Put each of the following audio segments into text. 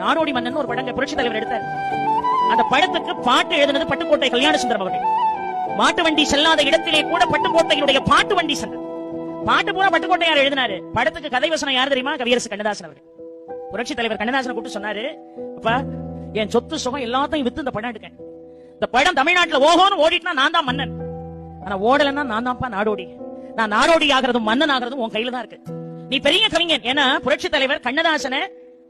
நாடோடி மன்னன் ஒரு படங்க புரட்சி தலைவர் எடுத்தார். அந்த படத்துக்கு பாட்டு எழுதினது பட்டுக்கோட்டை கல்யாண சுந்தரம் அவர்கள். மாட்டு வண்டி செல்லாத இடத்திலே கூட பட்டுக்கோட்டையினுடைய பாட்டு வண்டி சென்றது. பாட்டு பூரா பட்டுக்கோட்டையார் எழுதினாரு. படத்துக்கு கதை வசனம் யார் தெரியுமா? கவியரசு கண்ணதாசன் அவர்கள். புரட்சி தலைவர் கண்ணதாசனை கூப்பிட்டு சொன்னாரு, அப்பா என் சொத்து சுகம் எல்லாத்தையும் வித்து இந்த படம் எடுக்கேன். இந்த படம் தமிழ்நாட்டுல ஓஹோன்னு ஓடிட்டுனா நான் தான் மன்னன், ஆனா ஓடலன்னா நான் தான்ப்பா நாடோடி. நான் நாடோடி ஆகிறதும் மன்னன் ஆகிறதும் உன் கையில தான் இருக்கு. நீ பெரிய கவிஞன். ஏன்னா புரட்சி தலைவர் கண்ணதாசனை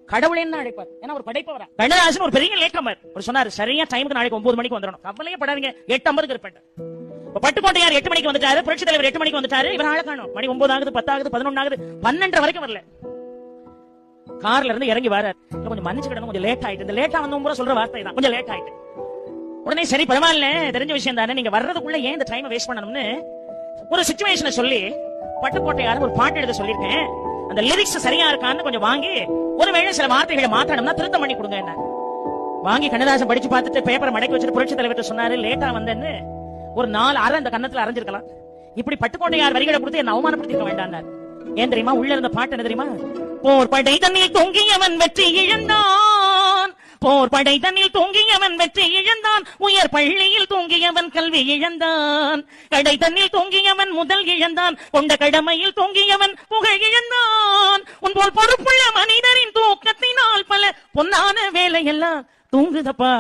கடவுளேன்னு அழைப்பார். ஏன்னா ஒரு படைப்பவரா கண்ணதாசன் ஒரு பெரிய லேக்கமர். ஒரு சொன்னாரு, சரியா டைமுக்கு நாளைக்கு 9 மணிக்கு வந்துடணும், கவலையே படாதீங்க, 8:50 இருப்பேன். பட்டுக்கோட்டையார் 8 மணிக்கு வந்துட்டாரு, புரட்சி தலைவர் 8 மணிக்கு வந்துட்டாரு. இவர் ஆள காணோம். மணி 9 ஆகுது, 10 ஆகுது, 11 ஆகுது, 12 வரைக்கும் வரல. கார்ல இருந்து இறங்கி வரார். கொஞ்சம் மன்னிச்சுக்கிடணும், கொஞ்சம் லேட் ஆயிட்டு. இந்த லேட்டா வந்து சொல்ற வார்த்தை தான், கொஞ்சம் லேட் ஆயிட்டு. உடனே சரி பரவாயில்ல, தெரிஞ்ச விஷயம் தானே, நீங்க வர்றதுக்குள்ள ஏன் இந்த டைம் வேஸ்ட் பண்ணணும்னு ஒரு சிச்சுவேஷனை சொல்லி பட்டுக்கோட்டையார் ஒரு பாட்டு எழுத சொல்லியிருக்கேன். அந்த லிரிக்ஸ் சரியா இருக்கான்னு கொஞ்சம் வாங்கி, ஒருவேளை சில வார்த்தைகளை மாத்தணும்னா திருத்தம் பண்ணி கொடுங்க என்ன. வாங்கி கண்ணதாசன் படிச்சு பார்த்துட்டு பேப்பரை மடக்கி வச்சுட்டு புரட்சி தலைவர் சொன்னாரு, லேட்டா வந்தேன்னு ஒரு 4 அரை அந்த கன்னத்துல அரைஞ்சிருக்கலாம். இப்படி பட்டுக்கோட்டையார் வரிகளை கொடுத்து என்ன அவமானப்படுத்திக்க வேண்டாம். ஏன் தெரியுமா? உள்ள இருந்த பாட்டு என்ன தெரியுமா? போர் படை தண்ணில் தொங்கியவன் வெற்றி இழந்தான், போர் படை தண்ணில் தொங்கியவன் வெற்றி இழந்தான், உயர் பள்ளியில் தொங்கியவன் கல்வி இழந்தான், கடை தண்ணில் தொங்கியவன் முதல் இழந்தான், கொண்ட கடமையில் தொங்கியவன் புகழ் இழந்தான், உன் போல் பொறுப்புள்ள மனிதரின் தூக்கத்தினால் பல பொன்னான வேலையெல்லாம் தூங்குதப்பா.